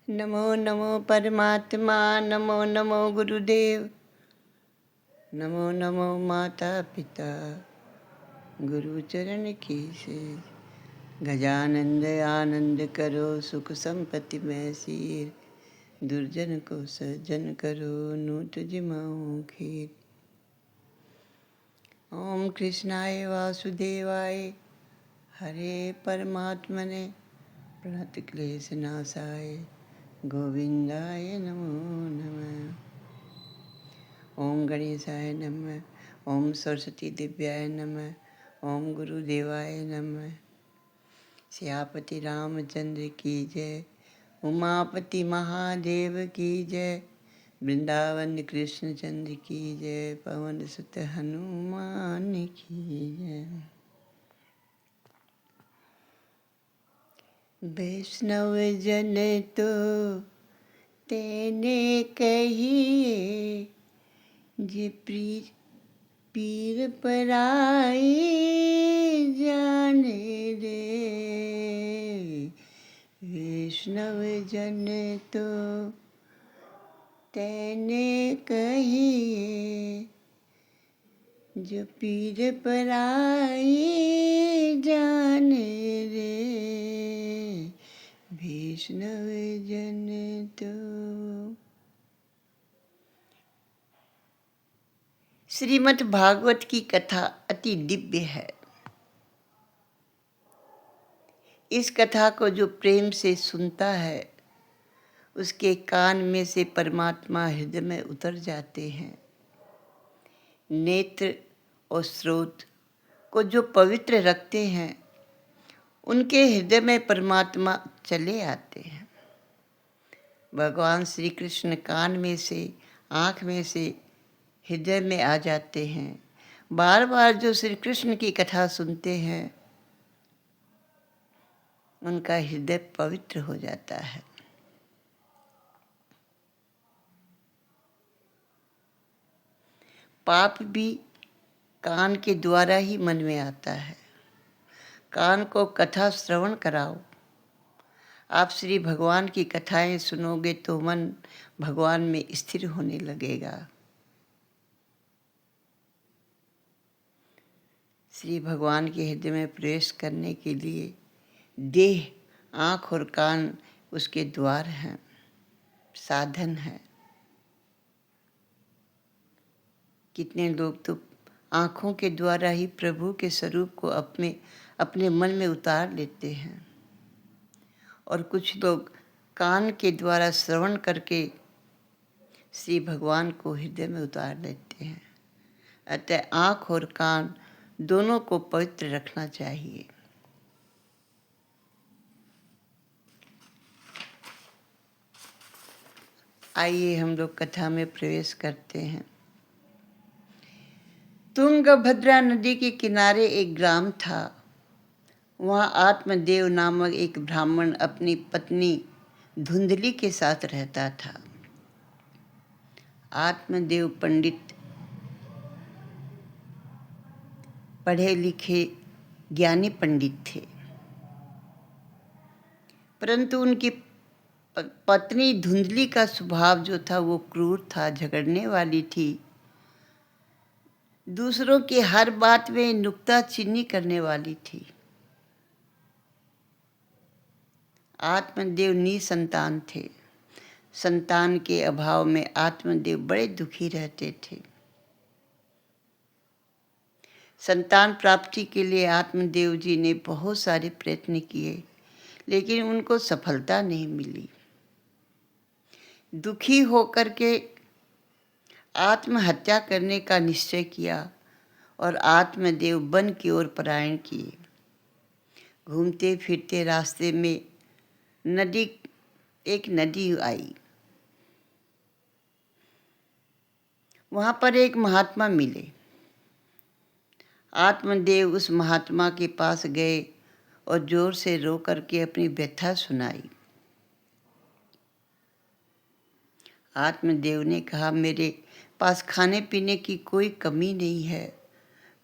नमो नमो परमात्मा, नमो नमो गुरुदेव, नमो नमो माता पिता, गुरु चरण की सेज। गजानंद आनंद करो, सुख संपत्ति में सीर, दुर्जन को सज्जन करो, नूत जिमाओ खीर। ओम कृष्णाय वासुदेवाय, हरे परमात्मने, प्रणत क्लेश नाशाय, गोविंदाय नमो नमः। ओम गणेशाय नमः, ओम सरस्वती दिव्याय नमः, ओम गुरुदेवाय नमः। सियापति रामचंद्र की जय, उमापति महादेव की जय, वृंदावन कृष्ण चंद्र की जय, पवन सुत हनुमान की जय। वैष्णव जन तो तेने कहिए, जे पीर पराई जाने रे। वैष्णव जन तो तेने कहिए, जो पीर पराई जाने रे। वैष्णव जन तो। श्रीमद् भागवत की कथा अति दिव्य है। इस कथा को जो प्रेम से सुनता है, उसके कान में से परमात्मा हृदय में उतर जाते हैं। नेत्र और स्रोत को जो पवित्र रखते हैं, उनके हृदय में परमात्मा चले आते हैं। भगवान श्री कृष्ण कान में से, आँख में से, हृदय में आ जाते हैं। बार बार जो श्री कृष्ण की कथा सुनते हैं, उनका हृदय पवित्र हो जाता है। पाप भी कान के द्वारा ही मन में आता है। कान को कथा श्रवण कराओ। आप श्री भगवान की कथाएं सुनोगे तो मन भगवान में स्थिर होने लगेगा। श्री भगवान के हृदय में प्रवेश करने के लिए देह, आँख और कान उसके द्वार हैं, साधन हैं। कितने लोग तो आँखों के द्वारा ही प्रभु के स्वरूप को अपने मन में उतार लेते हैं, और कुछ लोग कान के द्वारा श्रवण करके श्री भगवान को हृदय में उतार लेते हैं। अतः आँख और कान दोनों को पवित्र रखना चाहिए। आइए हम लोग कथा में प्रवेश करते हैं। तुंगभद्रा नदी के किनारे एक ग्राम था। वहाँ आत्मदेव नामक एक ब्राह्मण अपनी पत्नी धुंधली के साथ रहता था। आत्मदेव पंडित, पढ़े लिखे ज्ञानी पंडित थे, परंतु उनकी पत्नी धुंधली का स्वभाव जो था वो क्रूर था, झगड़ने वाली थी। दूसरों की हर बात में नुक्ताचीनी करने वाली थी। आत्मदेव निसंतान थे। संतान के अभाव में आत्मदेव बड़े दुखी रहते थे। संतान प्राप्ति के लिए आत्मदेव जी ने बहुत सारे प्रयत्न किए, लेकिन उनको सफलता नहीं मिली। दुखी होकर के आत्महत्या करने का निश्चय किया और आत्मदेव वन की ओर पलायन किए। घूमते फिरते रास्ते में एक नदी आई। वहाँ पर एक महात्मा मिले। आत्मदेव उस महात्मा के पास गए और जोर से रो करके अपनी व्यथा सुनाई। आत्मदेव ने कहा, मेरे पास खाने पीने की कोई कमी नहीं है,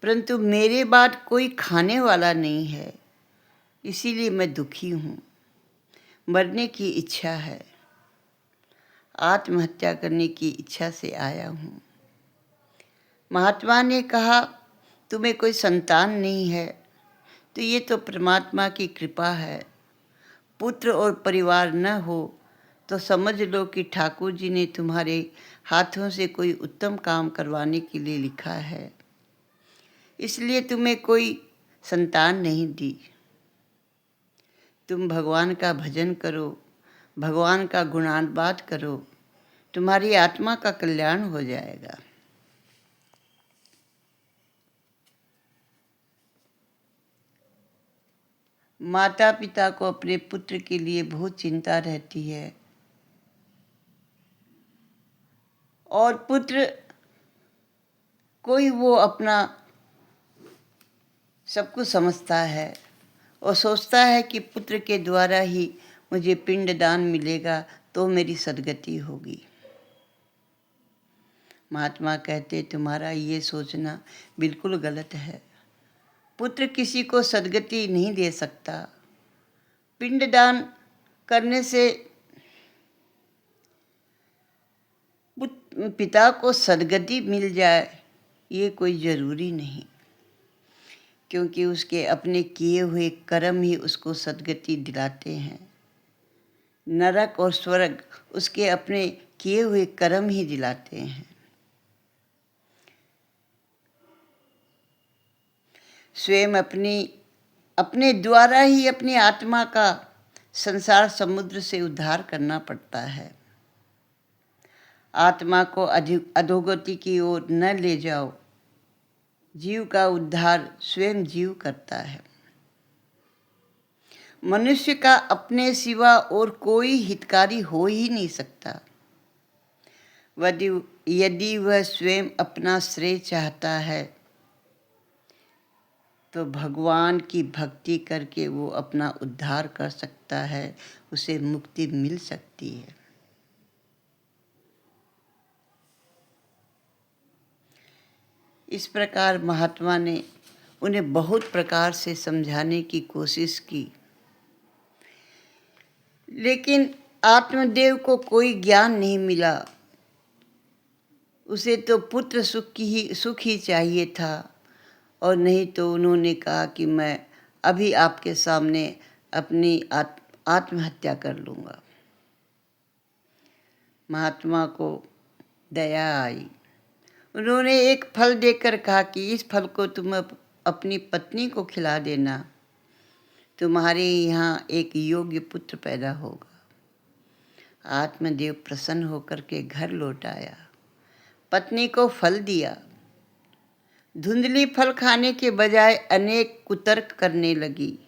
परंतु मेरे बाद कोई खाने वाला नहीं है, इसीलिए मैं दुखी हूँ, मरने की इच्छा है। आत्महत्या करने की इच्छा से आया हूँ। महात्मा ने कहा, तुम्हें कोई संतान नहीं है तो ये तो परमात्मा की कृपा है। पुत्र और परिवार न हो तो समझ लो कि ठाकुर जी ने तुम्हारे हाथों से कोई उत्तम काम करवाने के लिए लिखा है, इसलिए तुम्हें कोई संतान नहीं दी। तुम भगवान का भजन करो, भगवान का गुणानुवाद करो, तुम्हारी आत्मा का कल्याण हो जाएगा। माता पिता को अपने पुत्र के लिए बहुत चिंता रहती है और पुत्र कोई वो अपना सब कुछ समझता है और सोचता है कि पुत्र के द्वारा ही मुझे पिंडदान मिलेगा तो मेरी सद्गति होगी। महात्मा कहते, तुम्हारा ये सोचना बिल्कुल गलत है। पुत्र किसी को सद्गति नहीं दे सकता। पिंडदान करने से पिता को सद्गति मिल जाए ये कोई ज़रूरी नहीं, क्योंकि उसके अपने किए हुए कर्म ही उसको सद्गति दिलाते हैं। नरक और स्वर्ग उसके अपने किए हुए कर्म ही दिलाते हैं। स्वयं अपने द्वारा ही अपनी आत्मा का संसार समुद्र से उद्धार करना पड़ता है। आत्मा को अधोगति की ओर न ले जाओ। जीव का उद्धार स्वयं जीव करता है। मनुष्य का अपने सिवा और कोई हितकारी हो ही नहीं सकता। यदि वह स्वयं अपना श्रेय चाहता है तो भगवान की भक्ति करके वो अपना उद्धार कर सकता है, उसे मुक्ति मिल सकती है। इस प्रकार महात्मा ने उन्हें बहुत प्रकार से समझाने की कोशिश की, लेकिन आत्मदेव को कोई ज्ञान नहीं मिला। उसे तो पुत्र सुख ही चाहिए था, और नहीं तो उन्होंने कहा कि मैं अभी आपके सामने अपनी आत्महत्या कर लूँगा। महात्मा को दया आई। उन्होंने एक फल देकर कहा कि इस फल को तुम अपनी पत्नी को खिला देना, तुम्हारे यहाँ एक योग्य पुत्र पैदा होगा। आत्मदेव प्रसन्न होकर के घर लौट आया, पत्नी को फल दिया। धुंधली फल खाने के बजाय अनेक कुतर्क करने लगी।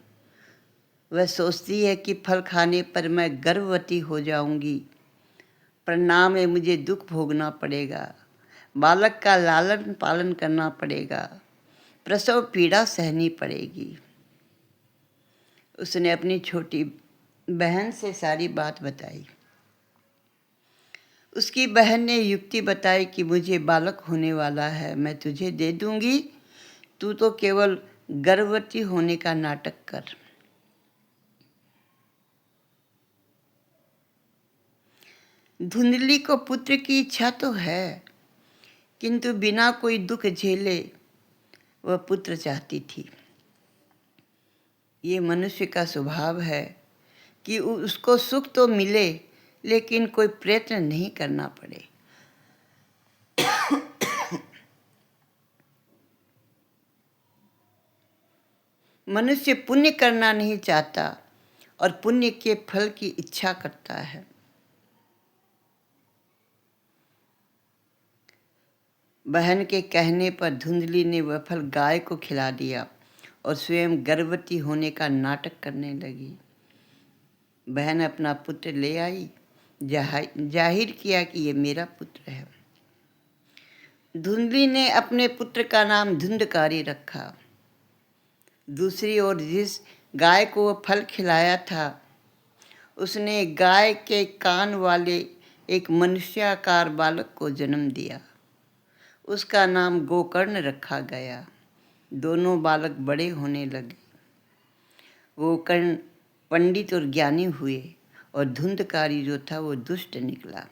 वह सोचती है कि फल खाने पर मैं गर्भवती हो जाऊंगी, परिणाम में मुझे दुख भोगना पड़ेगा, बालक का लालन पालन करना पड़ेगा, प्रसव पीड़ा सहनी पड़ेगी। उसने अपनी छोटी बहन से सारी बात बताई। उसकी बहन ने युक्ति बताई कि मुझे बालक होने वाला है, मैं तुझे दे दूंगी, तू तो केवल गर्भवती होने का नाटक कर। धुंधली को पुत्र की इच्छा तो है, किंतु बिना कोई दुख झेले वह पुत्र चाहती थी। ये मनुष्य का स्वभाव है कि उसको सुख तो मिले लेकिन कोई प्रयत्न नहीं करना पड़े। मनुष्य पुण्य करना नहीं चाहता और पुण्य के फल की इच्छा करता है। बहन के कहने पर धुंधली ने वह फल गाय को खिला दिया और स्वयं गर्भवती होने का नाटक करने लगी। बहन अपना पुत्र ले आई, जाहिर किया कि ये मेरा पुत्र है। धुंधली ने अपने पुत्र का नाम धुंधकारी रखा। दूसरी ओर जिस गाय को वह फल खिलाया था, उसने गाय के कान वाले एक मनुष्याकार बालक को जन्म दिया। उसका नाम गोकर्ण रखा गया। दोनों बालक बड़े होने लगे। गोकर्ण पंडित और ज्ञानी हुए और धुंधकारी जो था वो दुष्ट निकला।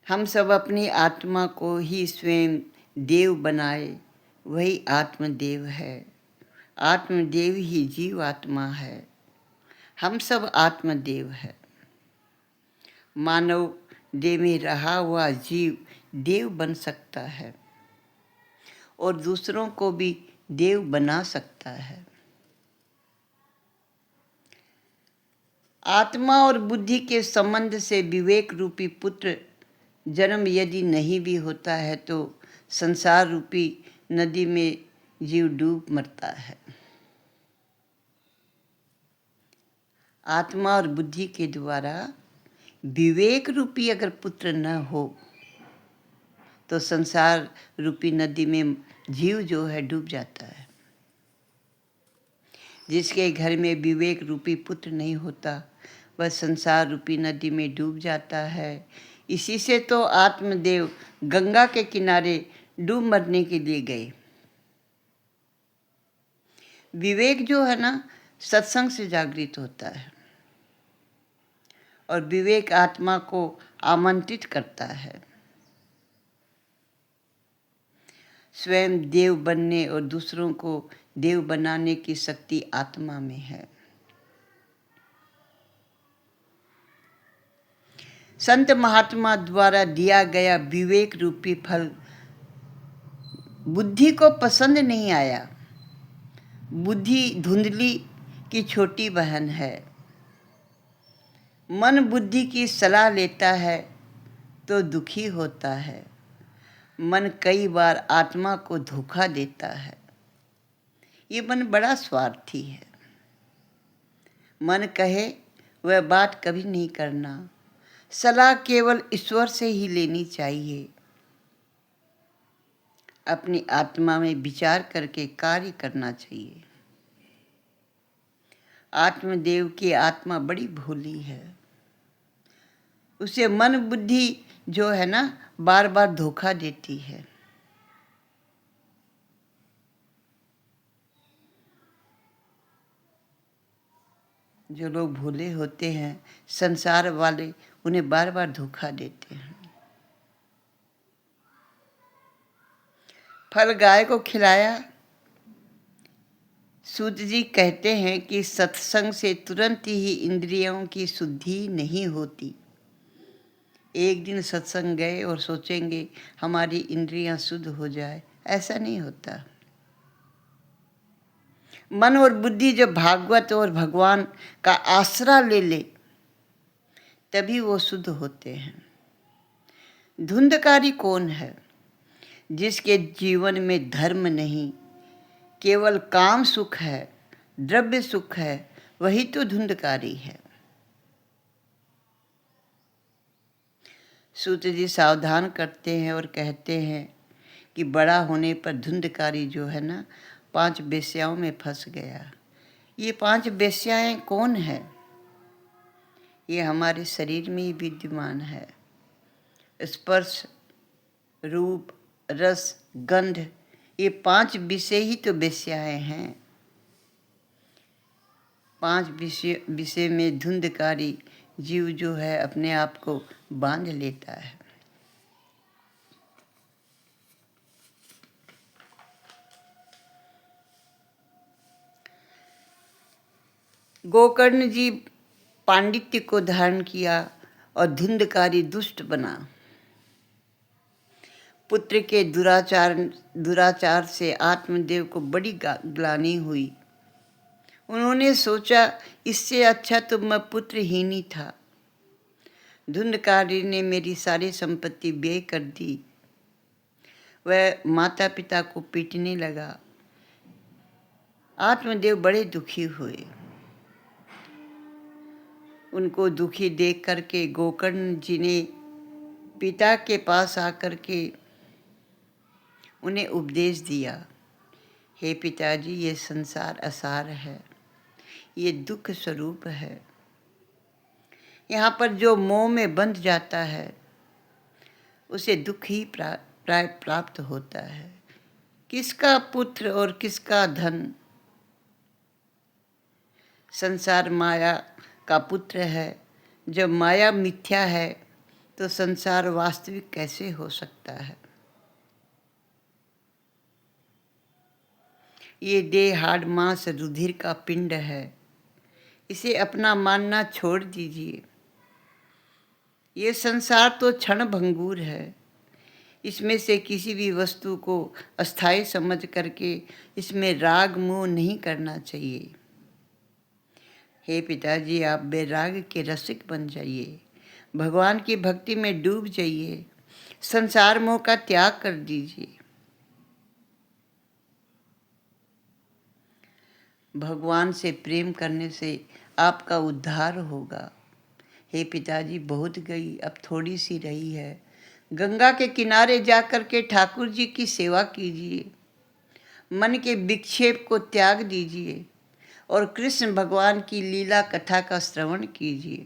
हम सब अपनी आत्मा को ही स्वयं देव बनाए, वही आत्मदेव है। आत्मदेव ही जीव आत्मा है। हम सब आत्मदेव है। मानव देह में रहा हुआ जीव देव बन सकता है और दूसरों को भी देव बना सकता है। आत्मा और बुद्धि के संबंध से विवेक रूपी पुत्र जन्म यदि नहीं भी होता है तो संसार रूपी नदी में जीव डूब मरता है। आत्मा और बुद्धि के द्वारा विवेक रूपी अगर पुत्र न हो तो संसार रूपी नदी में जीव जो है डूब जाता है। जिसके घर में विवेक रूपी पुत्र नहीं होता वह संसार रूपी नदी में डूब जाता है। इसी से तो आत्मदेव गंगा के किनारे डूब मरने के लिए गए। विवेक जो है ना सत्संग से जागृत होता है और विवेक आत्मा को आमंत्रित करता है। स्वयं देव बनने और दूसरों को देव बनाने की शक्ति आत्मा में है। संत महात्मा द्वारा दिया गया विवेक रूपी फल बुद्धि को पसंद नहीं आया। बुद्धि धुंधली की छोटी बहन है। मन बुद्धि की सलाह लेता है तो दुखी होता है। मन कई बार आत्मा को धोखा देता है। ये मन बड़ा स्वार्थी है। मन कहे वह बात कभी नहीं करना। सलाह केवल ईश्वर से ही लेनी चाहिए। अपनी आत्मा में विचार करके कार्य करना चाहिए। आत्मदेव की आत्मा बड़ी भोली है। उसे मन बुद्धि जो है ना बार बार धोखा देती है। जो लोग भोले होते हैं संसार वाले उन्हें बार बार धोखा देते हैं। फल गाय को खिलाया। सूत जी कहते हैं कि सत्संग से तुरंत ही इंद्रियों की शुद्धि नहीं होती। एक दिन सत्संग गए और सोचेंगे हमारी इंद्रियां शुद्ध हो जाए, ऐसा नहीं होता। मन और बुद्धि जब भागवत और भगवान का आसरा ले ले तभी वो शुद्ध होते हैं। धुंधकारी कौन है? जिसके जीवन में धर्म नहीं, केवल काम सुख है, द्रव्य सुख है, वही तो धुंधकारी है। सूत जी सावधान करते हैं और कहते हैं कि बड़ा होने पर धुंधकारी जो है ना 5 वेश्याओं में फंस गया। ये 5 वेश्याएं कौन है? ये हमारे शरीर में ही विद्यमान है। स्पर्श, रूप, रस, गंध, ये 5 विषय ही तो वेश्याएं हैं। 5 विषय में धुंधकारी जीव जो है अपने आप को बांध लेता है। गोकर्ण जी पांडित्य को धारण किया और धुंधकारी दुष्ट बना। पुत्र के दुराचार से आत्मदेव को बड़ी ग्लानि हुई। उन्होंने सोचा इससे अच्छा तो मैं पुत्रहीन ही था। धुंधकारी ने मेरी सारी संपत्ति व्यय कर दी। वह माता पिता को पीटने लगा। आत्मदेव बड़े दुखी हुए। उनको दुखी देख करके गोकर्ण जी ने पिता के पास आकर के उन्हें उपदेश दिया, हे पिताजी, ये संसार असार है, ये दुख स्वरूप है। यहाँ पर जो मोह में बंध जाता है उसे दुख ही प्राप्त होता है। किसका पुत्र और किसका धन? संसार माया का पुत्र है। जब माया मिथ्या है तो संसार वास्तविक कैसे हो सकता है। ये देह हाड़ मांस रुधिर का पिंड है, इसे अपना मानना छोड़ दीजिए। ये संसार तो क्षण भंगुर है, इसमें से किसी भी वस्तु को अस्थायी समझ करके इसमें राग मोह नहीं करना चाहिए। हे पिताजी, आप वैराग के रसिक बन जाइए, भगवान की भक्ति में डूब जाइए, संसार मोह का त्याग कर दीजिए। भगवान से प्रेम करने से आपका उद्धार होगा। हे पिताजी, बहुत गई, अब थोड़ी सी रही है। गंगा के किनारे जाकर के ठाकुर जी की सेवा कीजिए, मन के विक्षेप को त्याग दीजिए और कृष्ण भगवान की लीला कथा का श्रवण कीजिए।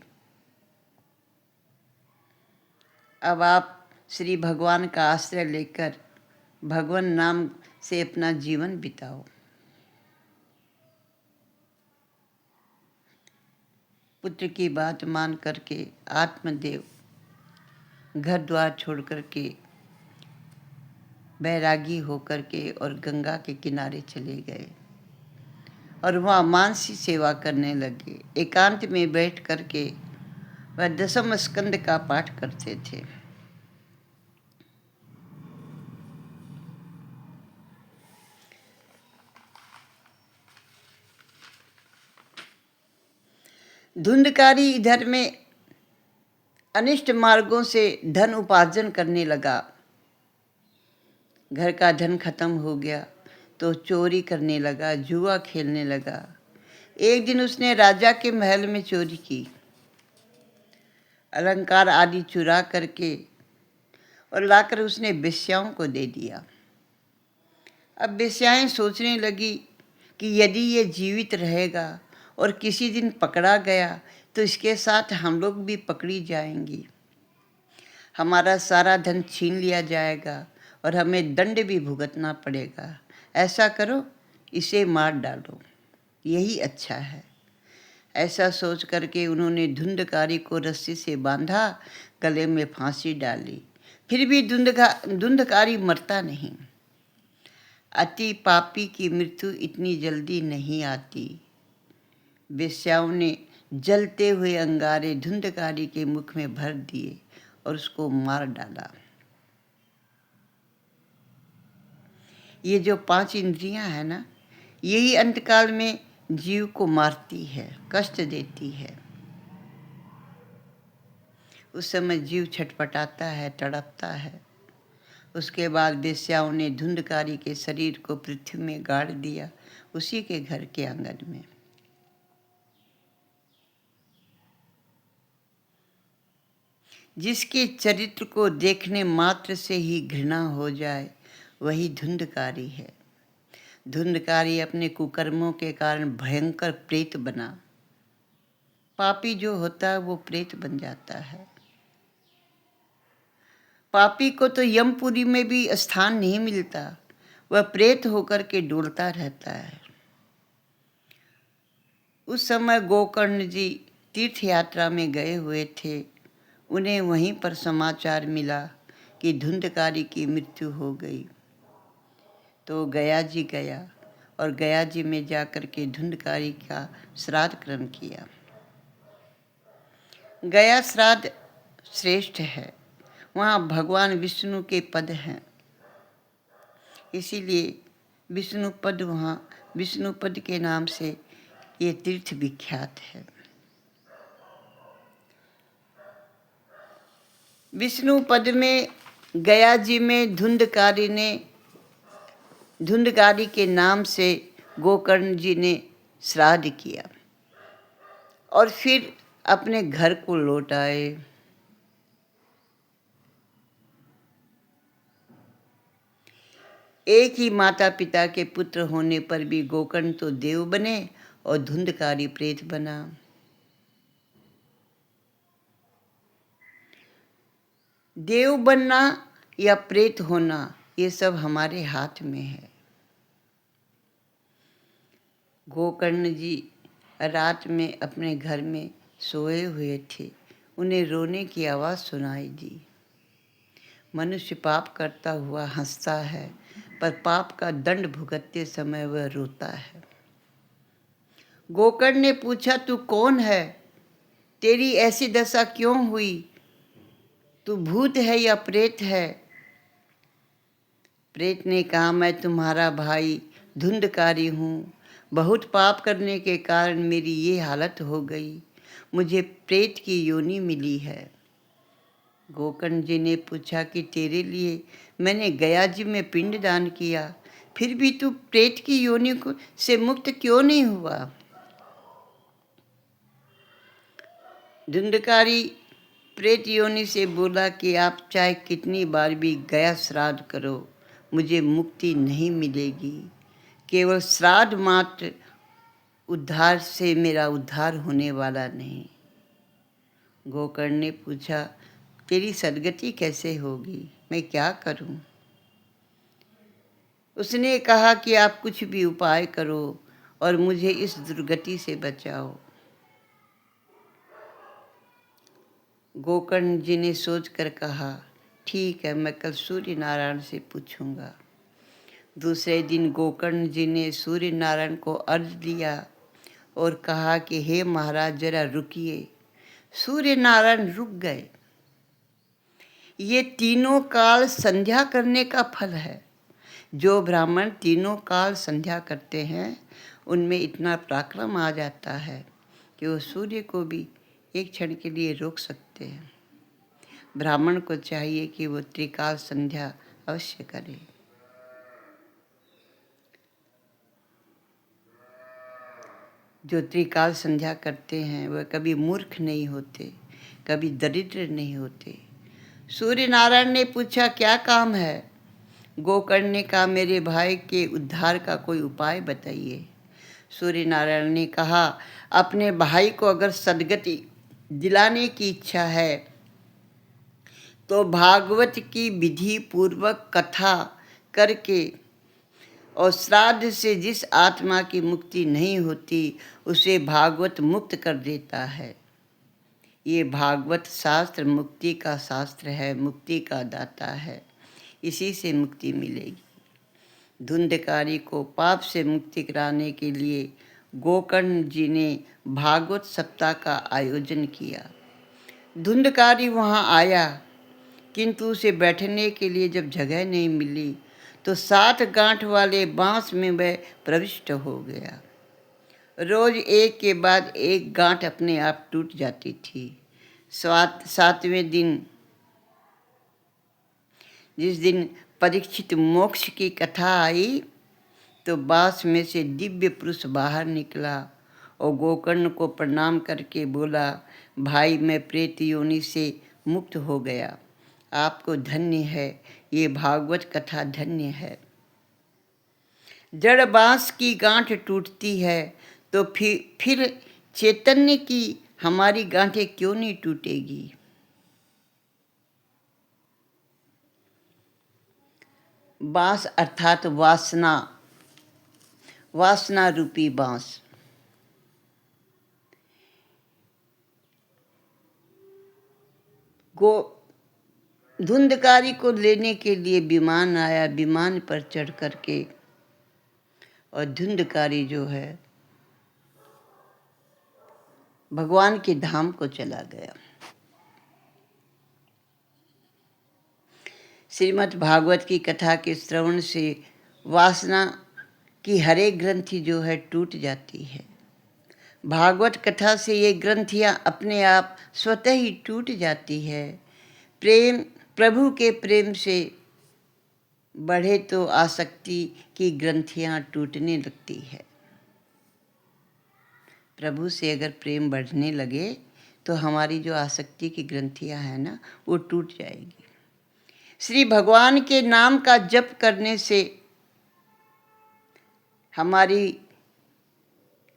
अब आप श्री भगवान का आश्रय लेकर भगवान नाम से अपना जीवन बिताओ। पुत्र की बात मान करके आत्मदेव घर द्वार छोड़ करके बैरागी होकर के और गंगा के किनारे चले गए और वहाँ मानसी सेवा करने लगे। एकांत में बैठ करके वह दशम स्कंद का पाठ करते थे। धुंधकारी इधर में अनिष्ट मार्गों से धन उपार्जन करने लगा। घर का धन खत्म हो गया तो चोरी करने लगा, जुआ खेलने लगा। एक दिन उसने राजा के महल में चोरी की, अलंकार आदि चुरा करके और लाकर उसने वेश्याओं को दे दिया। अब वेश्याएं सोचने लगी कि यदि ये जीवित रहेगा और किसी दिन पकड़ा गया तो इसके साथ हम लोग भी पकड़ी जाएंगी, हमारा सारा धन छीन लिया जाएगा और हमें दंड भी भुगतना पड़ेगा। ऐसा करो, इसे मार डालो, यही अच्छा है। ऐसा सोच करके उन्होंने धुंधकारी को रस्सी से बांधा, गले में फांसी डाली। फिर भी धुंधकारी मरता नहीं। अति पापी की मृत्यु इतनी जल्दी नहीं आती। वेश्याओं ने जलते हुए अंगारे धुंधकारी के मुख में भर दिए और उसको मार डाला। ये जो 5 इंद्रियां हैं ना, यही अंतकाल में जीव को मारती है, कष्ट देती है। उस समय जीव छटपटाता है, तड़पता है। उसके बाद वेश्याओं ने धुंधकारी के शरीर को पृथ्वी में गाड़ दिया, उसी के घर के आंगन में। जिसके चरित्र को देखने मात्र से ही घृणा हो जाए, वही धुंधकारी है। धुंधकारी अपने कुकर्मों के कारण भयंकर प्रेत बना। पापी जो होता है वो प्रेत बन जाता है। पापी को तो यमपुरी में भी स्थान नहीं मिलता, वह प्रेत होकर के डोलता रहता है। उस समय गोकर्ण जी तीर्थ यात्रा में गए हुए थे। उन्हें वहीं पर समाचार मिला कि धुंधकारी की मृत्यु हो गई। तो गया जी गया और गया जी में जाकर के धुंधकारी का श्राद्ध कर्म किया। गया श्राद्ध श्रेष्ठ है, वहाँ भगवान विष्णु के पद हैं, इसीलिए विष्णुपद, वहाँ विष्णुपद के नाम से ये तीर्थ विख्यात है। विष्णुपद में गया जी में धुंधकारी के नाम से गोकर्ण जी ने श्राद्ध किया और फिर अपने घर को लौट आए। एक ही माता पिता के पुत्र होने पर भी गोकर्ण तो देव बने और धुंधकारी प्रेत बना। देव बनना या प्रेत होना, ये सब हमारे हाथ में है। गोकर्ण जी रात में अपने घर में सोए हुए थे, उन्हें रोने की आवाज़ सुनाई दी। मनुष्य पाप करता हुआ हंसता है, पर पाप का दंड भुगतते समय वह रोता है। गोकर्ण ने पूछा, तू कौन है? तेरी ऐसी दशा क्यों हुई? तू भूत है या प्रेत है? प्रेत ने कहा, मैं तुम्हारा भाई धुंधकारी हूँ। बहुत पाप करने के कारण मेरी ये हालत हो गई। मुझे प्रेत की योनि मिली है। गोकर्ण जी ने पूछा कि तेरे लिए मैंने गया जी में पिंड दान किया, फिर भी तू प्रेत की योनि से मुक्त क्यों नहीं हुआ? धुंधकारी प्रेत योनि से बोला कि आप चाहे कितनी बार भी गया श्राद्ध करो, मुझे मुक्ति नहीं मिलेगी। केवल श्राद्ध मात्र उद्धार से मेरा उद्धार होने वाला नहीं। गोकर्ण ने पूछा, तेरी सदगति कैसे होगी? मैं क्या करूं? उसने कहा कि आप कुछ भी उपाय करो और मुझे इस दुर्गति से बचाओ। गोकर्ण जी ने सोचकर कहा, ठीक है, मैं कल सूर्य नारायण से पूछूंगा। दूसरे दिन गोकर्ण जी ने सूर्य नारायण को अर्घ दिया और कहा कि हे महाराज, जरा रुकिए। सूर्य नारायण रुक गए। ये तीनों काल संध्या करने का फल है। जो ब्राह्मण तीनों काल संध्या करते हैं, उनमें इतना पराक्रम आ जाता है कि वो सूर्य को भी एक क्षण के लिए रोक सकते हैं। ब्राह्मण को चाहिए कि वो त्रिकाल संध्या अवश्य करे। जो त्रिकाल संध्या करते हैं वह कभी मूर्ख नहीं होते, कभी दरिद्र नहीं होते। सूर्य नारायण ने पूछा, क्या काम है? गोकर्ण ने कहा, मेरे भाई के उद्धार का कोई उपाय बताइए। सूर्य नारायण ने कहा, अपने भाई को अगर सद्गति दिलाने की इच्छा है तो भागवत की विधि पूर्वक कथा करके और श्राद्ध से जिस आत्मा की मुक्ति नहीं होती उसे भागवत मुक्त कर देता है। ये भागवत शास्त्र मुक्ति का शास्त्र है, मुक्ति का दाता है। इसी से मुक्ति मिलेगी। धुंधकारी को पाप से मुक्ति कराने के लिए गोकर्ण जी ने भागवत सप्ताह का आयोजन किया। धुंधकारी वहाँ आया, किंतु उसे बैठने के लिए जब जगह नहीं मिली तो 7 गांठ वाले बांस में वह प्रविष्ट हो गया। रोज एक के बाद एक गांठ अपने आप टूट जाती थी। 7वें दिन, जिस दिन परीक्षित मोक्ष की कथा आई, तो बांस में से दिव्य पुरुष बाहर निकला और गोकर्ण को प्रणाम करके बोला, भाई, मैं प्रेत योनि से मुक्त हो गया। आपको धन्य है, ये भागवत कथा धन्य है। जड़ बांस की गांठ टूटती है तो फिर चैतन्य की हमारी गांठें क्यों नहीं टूटेगी? बांस अर्थात वासना, वासना रूपी बांस। धुंधकारी को लेने के लिए विमान आया। विमान पर चढ़ करके और धुंधकारी जो है भगवान के धाम को चला गया। श्रीमद् भागवत की कथा के श्रवण से वासना की हर एक ग्रंथि जो है टूट जाती है। भागवत कथा से ये ग्रंथियाँ अपने आप स्वतः ही टूट जाती है। प्रेम, प्रभु के प्रेम से बढ़े तो आसक्ति की ग्रंथियाँ टूटने लगती है। प्रभु से अगर प्रेम बढ़ने लगे तो हमारी जो आसक्ति की ग्रंथियाँ हैं ना, वो टूट जाएगी। श्री भगवान के नाम का जप करने से हमारी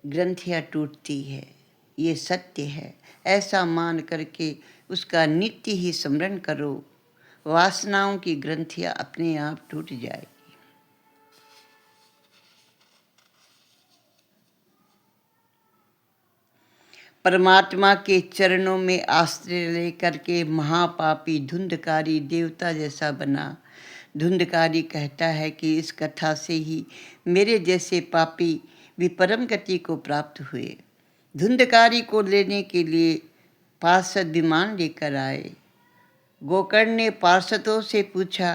ग्रंथियाँ टूटती है, ये सत्य है। ऐसा मान करके उसका नित्य ही स्मरण करो, वासनाओं की ग्रंथियाँ अपने आप टूट जाएगी। परमात्मा के चरणों में आश्रय लेकर के महापापी धुंधकारी देवता जैसा बना। धुंधकारी कहता है कि इस कथा से ही मेरे जैसे पापी भी परम गति को प्राप्त हुए। धुंधकारी को लेने के लिए पार्षद विमान लेकर आए। गोकर्ण ने पार्षदों से पूछा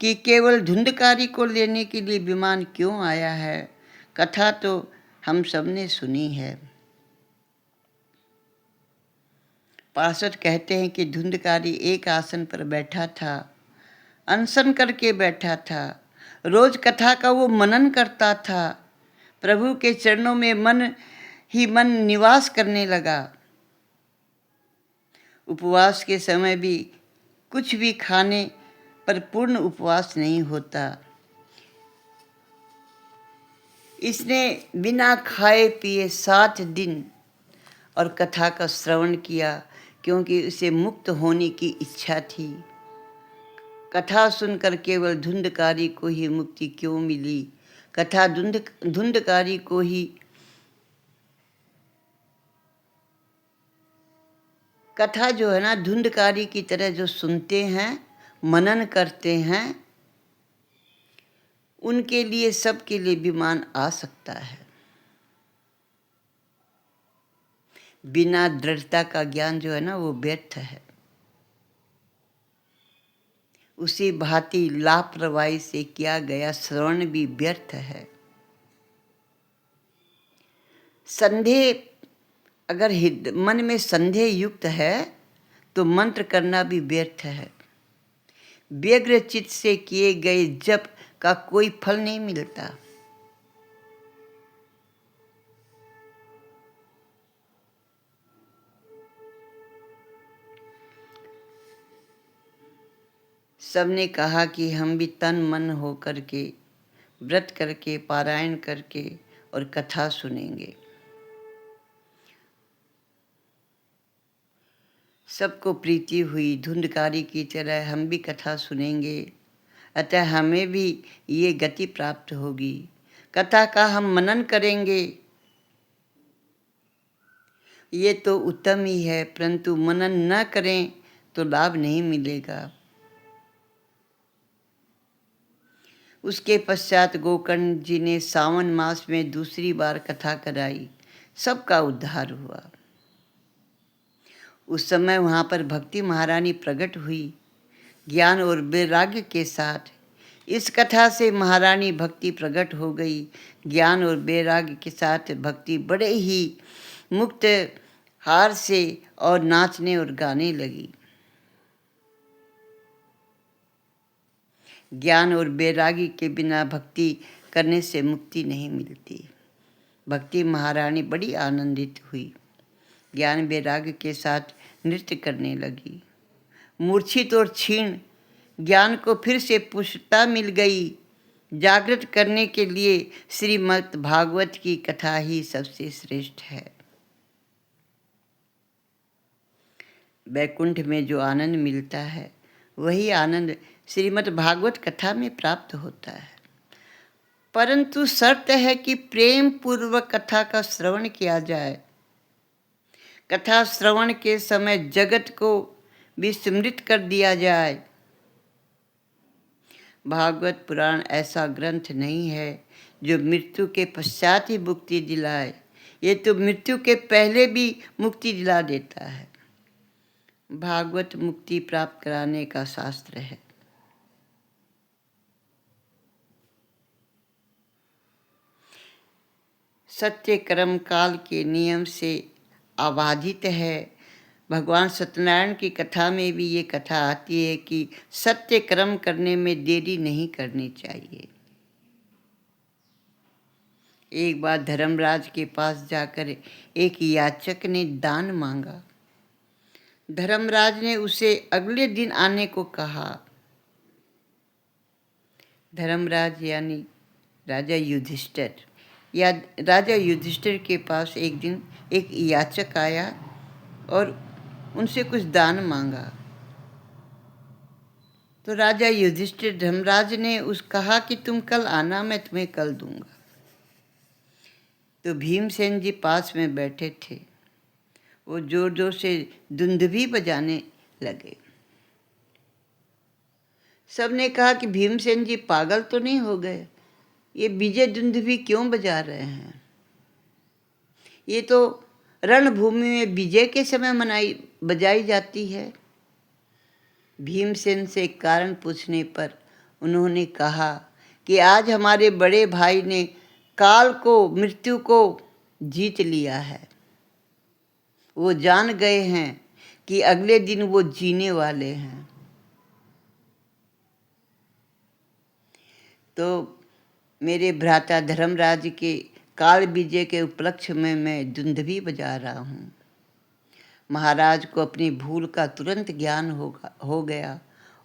कि केवल धुंधकारी को लेने के लिए विमान क्यों आया है? कथा तो हम सब ने सुनी है। पार्षद कहते हैं कि धुंधकारी एक आसन पर बैठा था, अनशन करके बैठा था। रोज कथा का वो मनन करता था। प्रभु के चरणों में मन ही मन निवास करने लगा। उपवास के समय भी कुछ भी खाने पर पूर्ण उपवास नहीं होता। इसने बिना खाए पिए 7 दिन और कथा का श्रवण किया, क्योंकि उसे मुक्त होने की इच्छा थी। कथा सुनकर केवल धुंधकारी को ही मुक्ति क्यों मिली? कथा धुंधकारी को ही कथा जो है ना, धुंधकारी की तरह जो सुनते हैं, मनन करते हैं, उनके लिए, सबके लिए विमान आ सकता है। बिना दृढ़ता का ज्ञान जो है ना, वो व्यर्थ है। उसी भांति लापरवाही से किया गया श्रवण भी व्यर्थ है। संदेह, अगर मन में संदेह युक्त है तो मंत्र करना भी व्यर्थ है। व्यग्र चित्त से किए गए जप का कोई फल नहीं मिलता। सबने कहा कि हम भी तन मन हो करके, व्रत करके, पारायण करके और कथा सुनेंगे। सबको प्रीति हुई, धुंधकारी की तरह हम भी कथा सुनेंगे, अतः हमें भी ये गति प्राप्त होगी। कथा का हम मनन करेंगे, ये तो उत्तम ही है, परंतु मनन न करें तो लाभ नहीं मिलेगा। उसके पश्चात गोकर्ण जी ने सावन मास में दूसरी बार कथा कराई। सबका उद्धार हुआ। उस समय वहाँ पर भक्ति महारानी प्रकट हुई, ज्ञान और वैराग्य के साथ। इस कथा से महारानी भक्ति प्रकट हो गई। ज्ञान और वैराग्य के साथ भक्ति बड़े ही मुक्त हार से और नाचने और गाने लगी। ज्ञान और वैराग्य के बिना भक्ति करने से मुक्ति नहीं मिलती। भक्ति महारानी बड़ी आनंदित हुई, ज्ञान वैराग्य के साथ नृत्य करने लगी। मूर्छित और क्षीण ज्ञान को फिर से पुष्टता मिल गई। जागृत करने के लिए श्रीमद् भागवत की कथा ही सबसे श्रेष्ठ है। वैकुंठ में जो आनंद मिलता है, वही आनंद श्रीमद् भागवत कथा में प्राप्त होता है। परंतु शर्त है कि प्रेम पूर्वक कथा का श्रवण किया जाए। कथा श्रवण के समय जगत को विस्मृत कर दिया जाए। भागवत पुराण ऐसा ग्रंथ नहीं है जो मृत्यु के पश्चात ही मुक्ति दिलाए। ये तो मृत्यु के पहले भी मुक्ति दिला देता है। भागवत मुक्ति प्राप्त कराने का शास्त्र है। सत्य कर्म काल के नियम से आबाधित है। भगवान सत्यनारायण की कथा में भी ये कथा आती है कि सत्य कर्म करने में देरी नहीं करनी चाहिए। एक बार धर्मराज के पास जाकर एक याचक ने दान मांगा। धर्मराज ने उसे अगले दिन आने को कहा। धर्मराज यानी राजा युधिष्ठिर, या राजा युधिष्ठिर के पास एक दिन एक याचक आया और उनसे कुछ दान मांगा। तो राजा युधिष्ठिर, धर्मराज ने कहा कि तुम कल आना, मैं तुम्हें कल दूंगा। तो भीमसेन जी पास में बैठे थे। वो जोर जोर से दुंदुभी बजाने लगे। सबने कहा कि भीमसेन जी पागल तो नहीं हो गए, ये विजय दुंदुभी क्यों बजा रहे हैं? ये तो रणभूमि में विजय के समय बजाई जाती है। भीमसेन से कारण पूछने पर उन्होंने कहा कि आज हमारे बड़े भाई ने काल को, मृत्यु को जीत लिया है। वो जान गए हैं कि अगले दिन वो जीने वाले हैं। तो मेरे भ्राता धर्मराज के काल विजय के उपलक्ष्य में मैं दुंदुभी बजा रहा हूँ। महाराज को अपनी भूल का तुरंत ज्ञान हो गया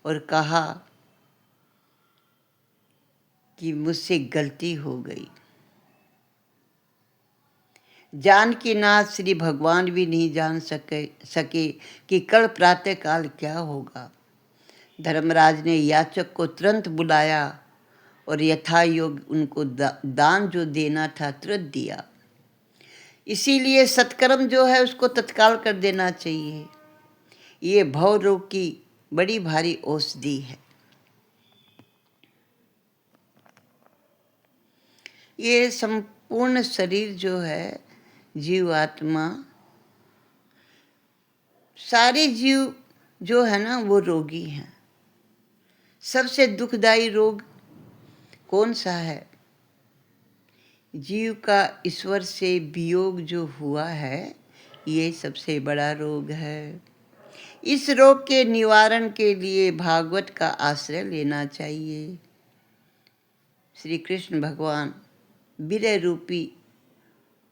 और कहा कि मुझसे गलती हो गई। जानकीनाथ श्री भगवान भी नहीं जान सके कि कल प्रातः काल क्या होगा। धर्मराज ने याचक को तुरंत बुलाया और यथा योग उनको दान जो देना था तुरंत दिया। इसीलिए सत्कर्म जो है उसको तत्काल कर देना चाहिए। ये भव रोग की बड़ी भारी औषधि है। ये संपूर्ण शरीर जो है, जीव आत्मा, सारे जीव जो है ना वो रोगी हैं। सबसे दुखदाई रोग कौन सा है? जीव का ईश्वर से वियोग जो हुआ है, ये सबसे बड़ा रोग है। इस रोग के निवारण के लिए भागवत का आश्रय लेना चाहिए। श्री कृष्ण भगवान विरह रूपी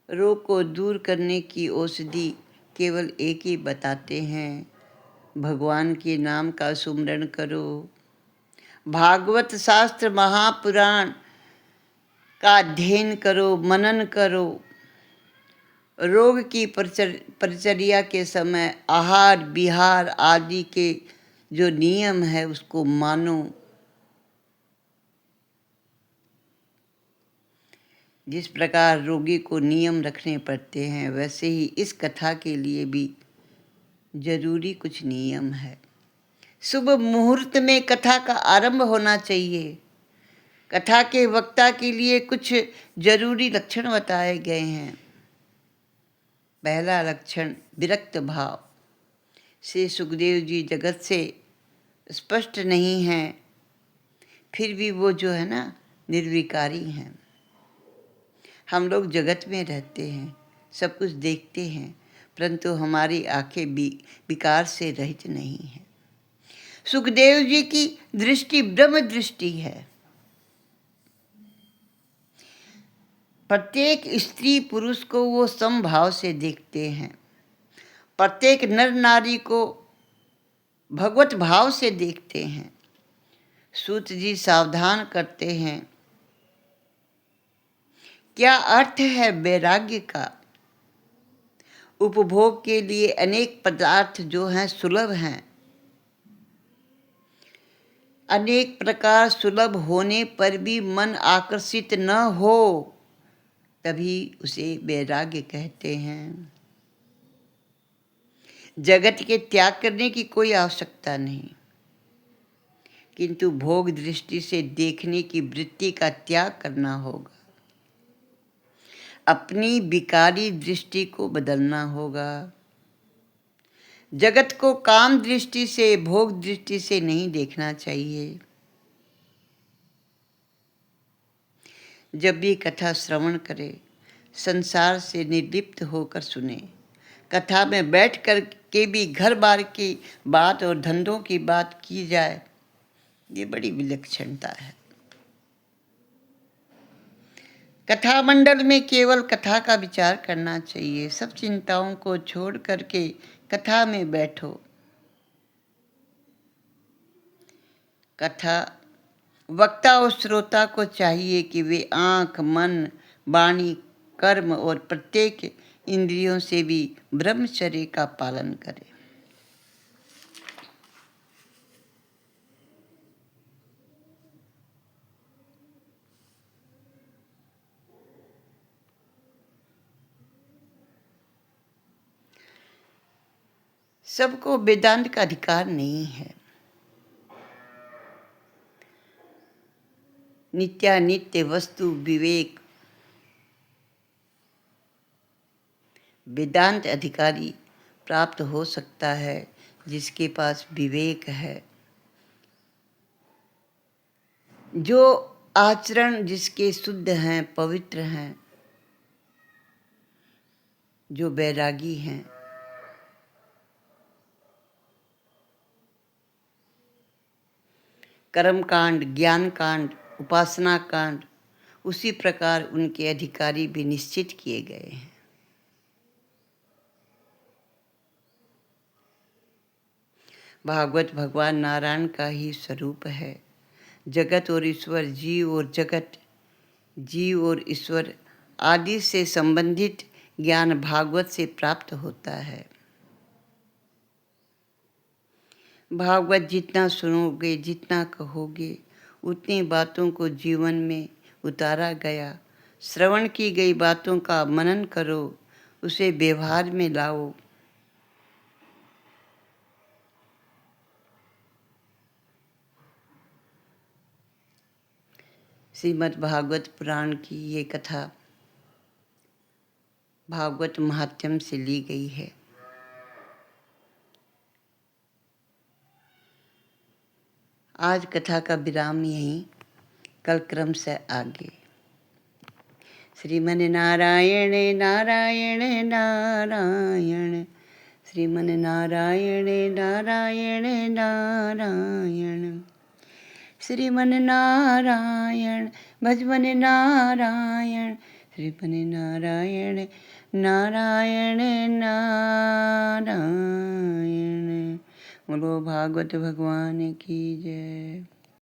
रोग को दूर करने की औषधि केवल एक ही बताते हैं, भगवान के नाम का सुमरण करो। भागवत शास्त्र महापुराण का अध्ययन करो, मनन करो। रोग की परिचर्या के समय आहार विहार आदि के जो नियम है उसको मानो। जिस प्रकार रोगी को नियम रखने पड़ते हैं, वैसे ही इस कथा के लिए भी जरूरी कुछ नियम है। शुभ मुहूर्त में कथा का आरंभ होना चाहिए। कथा के वक्ता के लिए कुछ जरूरी लक्षण बताए गए हैं। पहला लक्षण विरक्त भाव। श्री सुखदेव जी जगत से स्पष्ट नहीं हैं, फिर भी वो जो है ना निर्विकारी हैं। हम लोग जगत में रहते हैं, सब कुछ देखते हैं, परंतु हमारी आंखें विकार से रहित नहीं हैं। सुखदेव जी की दृष्टि ब्रह्म दृष्टि है। प्रत्येक स्त्री पुरुष को वो समभाव से देखते हैं। प्रत्येक नर नारी को भगवत भाव से देखते हैं। सूत जी सावधान करते हैं, क्या अर्थ है वैराग्य का? उपभोग के लिए अनेक पदार्थ जो हैं सुलभ हैं। अनेक प्रकार सुलभ होने पर भी मन आकर्षित न हो, तभी उसे वैराग्य कहते हैं। जगत के त्याग करने की कोई आवश्यकता नहीं, किंतु भोग दृष्टि से देखने की वृत्ति का त्याग करना होगा। अपनी विकारी दृष्टि को बदलना होगा। जगत को काम दृष्टि से, भोग दृष्टि से नहीं देखना चाहिए। जब भी कथा श्रवण करे, संसार से निर्लिप्त होकर सुने। कथा में बैठ कर के भी घर बार की बात और धंधों की बात की जाए, ये बड़ी विलक्षणता है। कथा मंडल में केवल कथा का विचार करना चाहिए। सब चिंताओं को छोड़ करके कथा में बैठो। कथा वक्ता और श्रोता को चाहिए कि वे आँख, मन, वाणी, कर्म और प्रत्येक इंद्रियों से भी ब्रह्मचर्य का पालन करें। सबको वेदांत का अधिकार नहीं है। नित्यानित्य वस्तु विवेक वेदांत अधिकारी प्राप्त हो सकता है जिसके पास विवेक है, जो आचरण जिसके शुद्ध हैं, पवित्र हैं, जो बैरागी हैं। कर्म कांड, ज्ञान कांड, उपासना कांड उसी प्रकार उनके अधिकारी भी निश्चित किए गए हैं। भागवत भगवान नारायण का ही स्वरूप है। जगत और ईश्वर, जीव और जगत, जीव और ईश्वर आदि से संबंधित ज्ञान भागवत से प्राप्त होता है। भागवत जितना सुनोगे, जितना कहोगे, उतनी बातों को जीवन में उतारा गया। श्रवण की गई बातों का मनन करो, उसे व्यवहार में लाओ। श्रीमद् भागवत पुराण की ये कथा भागवत महात्म्य से ली गई है। आज कथा का विराम यहीं, कल क्रम से आगे। श्रीमन नारायण नारायण नारायण, श्रीमन नारायण नारायण नारायण, श्रीमन नारायण भजमन नारायण, श्रीमन नारायण नारायण नारायण। बोलो भागवत भगवान की जय।